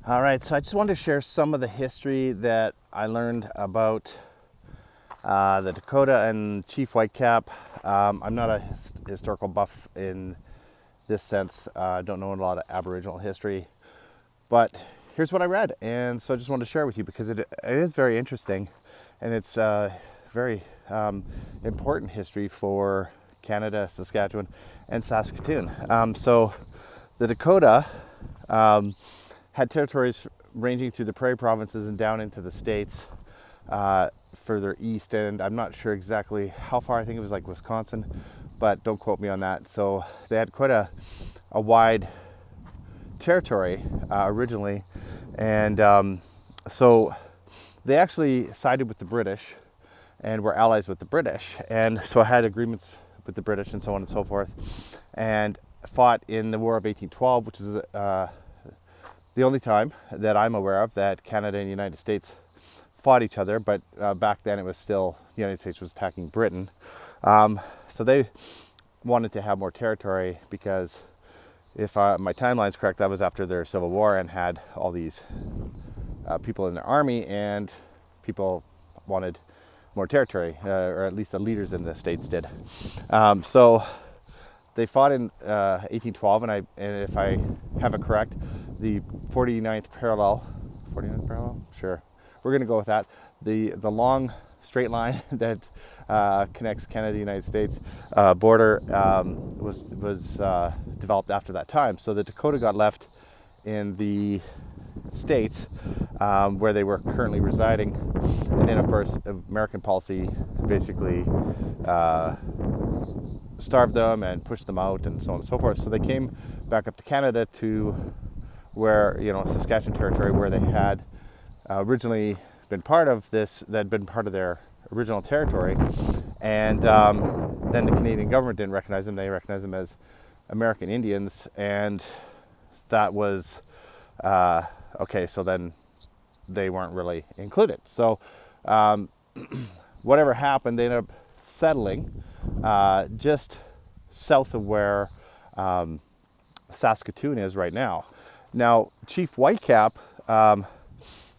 All right, so I just wanted to share some of the history that I learned about the Dakota and Chief Whitecap. I'm not a historical buff in this sense. I don't know a lot of Aboriginal history, but here's what I read, and so I just wanted to share with you because it is very interesting, and it's very important history for Canada, Saskatchewan, and Saskatoon. So the Dakota had territories ranging through the Prairie provinces and down into the States further east, and I'm not sure exactly how far. I think it was like Wisconsin, but don't quote me on that. So they had quite a wide territory originally, and so they actually sided with the British and were allies with the British, and so I had agreements with the British and so on and so forth, and fought in the War of 1812, which is the only time that I'm aware of that Canada and the United States fought each other, but back then it was still the United States was attacking Britain. So they wanted to have more territory because if my timeline's correct, that was after their Civil War and had all these people in their army, and people wanted more territory, or at least the leaders in the states did. So they fought in 1812, and if I have it correct, the 49th parallel, sure, we're going to go with that. The long straight line that connects Canada and the United States border was developed after that time. So the Dakota got left in the states where they were currently residing, and then of course American policy basically starved them and pushed them out and so on and so forth. So they came back up to Canada to where, Saskatchewan territory, where they had originally been part of this, that had been part of their original territory. And then the Canadian government didn't recognize them. They recognized them as American Indians, and that was okay. So then they weren't really included. So whatever happened, they ended up settling just south of where Saskatoon is right now. Now, Chief Whitecap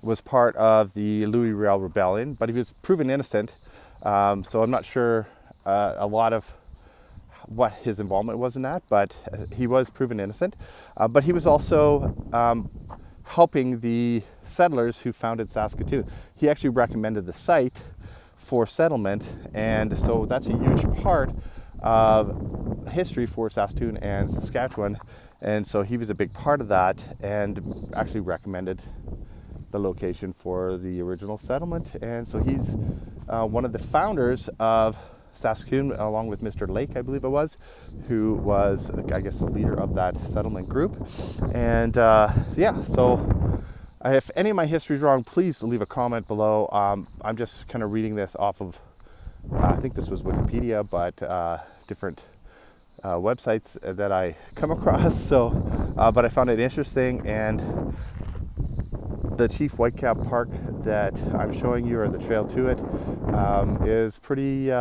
was part of the Louis Riel Rebellion, but he was proven innocent. So I'm not sure a lot of what his involvement was in that, but he was proven innocent. But he was also helping the settlers who founded Saskatoon. He actually recommended the site for settlement, and so that's a huge part of history for Saskatoon and Saskatchewan, and so he was a big part of that and actually recommended the location for the original settlement. And so he's one of the founders of Saskatoon, along with Mr. Lake, I believe it was, who was, I guess, the leader of that settlement group. And so if any of my history is wrong, please leave a comment below. I'm just kind of reading this off of, I think this was Wikipedia, but different websites that I come across. So, but I found it interesting, and the Chief Whitecap Park that I'm showing you, or the trail to it, is pretty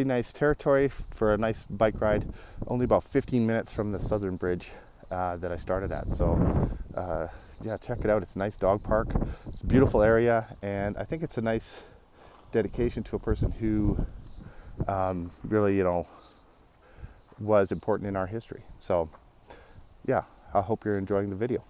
nice territory for a nice bike ride. Only about 15 minutes from the southern bridge that I started at. So yeah, check it out. It's a nice dog park. It's a beautiful area, and I think it's a nice dedication to a person who really, was important in our history. So yeah, I hope you're enjoying the video.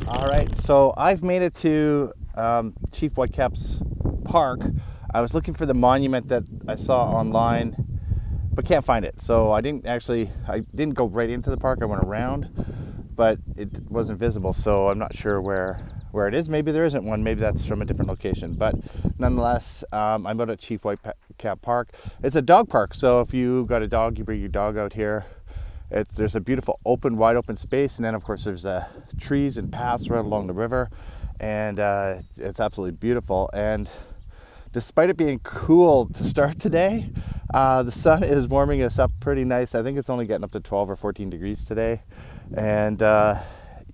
All right, so I've made it to Chief Whitecap's park. I was looking for the monument that I saw online, but can't find it. So I didn't go right into the park. I went around, but it wasn't visible. So I'm not sure where it is. Maybe there isn't one. Maybe that's from a different location. But nonetheless, I'm out at Chief Whitecap Park. It's a dog park. So if you got a dog, you bring your dog out here. There's a beautiful wide open space, and then of course there's trees and paths right along the river, and it's absolutely beautiful. And despite it being cool to start today, the sun is warming us up pretty nice. I think it's only getting up to 12 or 14 degrees today, and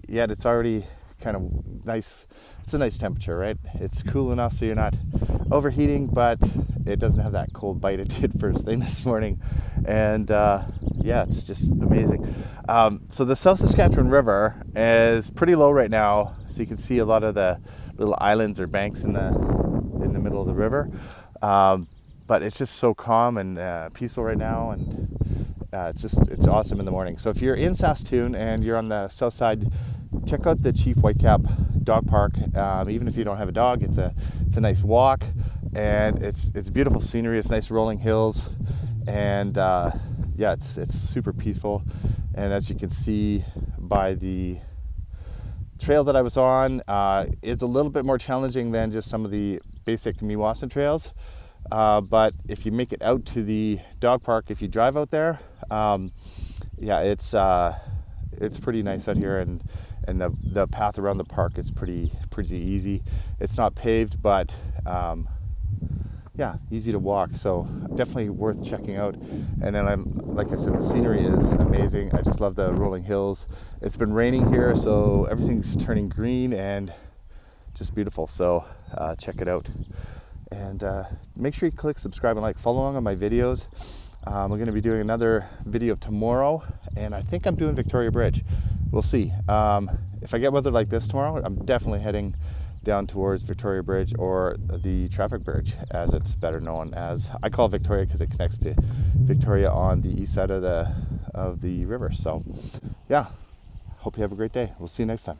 yet it's already kind of nice. It's a nice temperature, right? It's cool enough so you're not overheating, but it doesn't have that cold bite it did first thing this morning. And yeah, it's just amazing. So the South Saskatchewan River is pretty low right now, so you can see a lot of the little islands or banks in the middle of the river. But it's just so calm and peaceful right now, and it's awesome in the morning. So if you're in Saskatoon and you're on the south side, check out the Chief Whitecap Dog Park. Even if you don't have a dog, it's a nice walk, and it's beautiful scenery. It's nice rolling hills, and yeah, it's super peaceful. And as you can see by the trail that I was on, it's a little bit more challenging than just some of the basic Meewasin trails. But if you make it out to the dog park, if you drive out there, yeah, it's pretty nice out here, and the path around the park is pretty easy. It's not paved, but yeah, easy to walk. So definitely worth checking out. And then like I said, the scenery is amazing. I just love the rolling hills. It's been raining here, so everything's turning green and just beautiful. So check it out. And make sure you click subscribe and like. Follow along on my videos. We're going to be doing another video tomorrow, and I think I'm doing Victoria Bridge. We'll see. If I get weather like this tomorrow, I'm definitely heading down towards Victoria Bridge, or the traffic bridge, as it's better known as. I call it Victoria because it connects to Victoria on the east side of the river. So yeah, hope you have a great day. We'll see you next time.